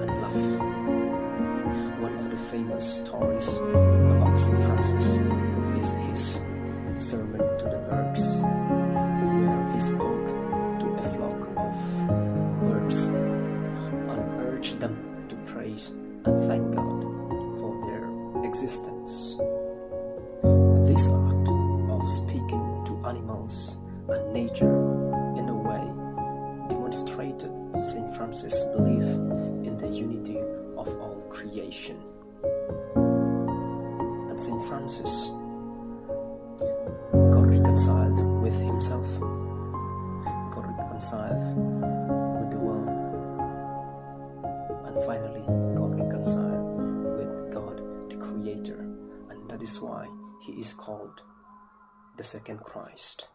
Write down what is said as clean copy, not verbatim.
and love. One of the famous stories about St. Francis is his sermon to the birds, where he spoke to a flock of birds and urged them to praise and thank God for their existence. This act of speaking to animals and nature in a way demonstrated St. Francis' belief in the unity of all creation. And St. Francis got reconciled with himself, got reconciled with the world, and finally got reconciled with God, the Creator. And that is why he is called the second Christ.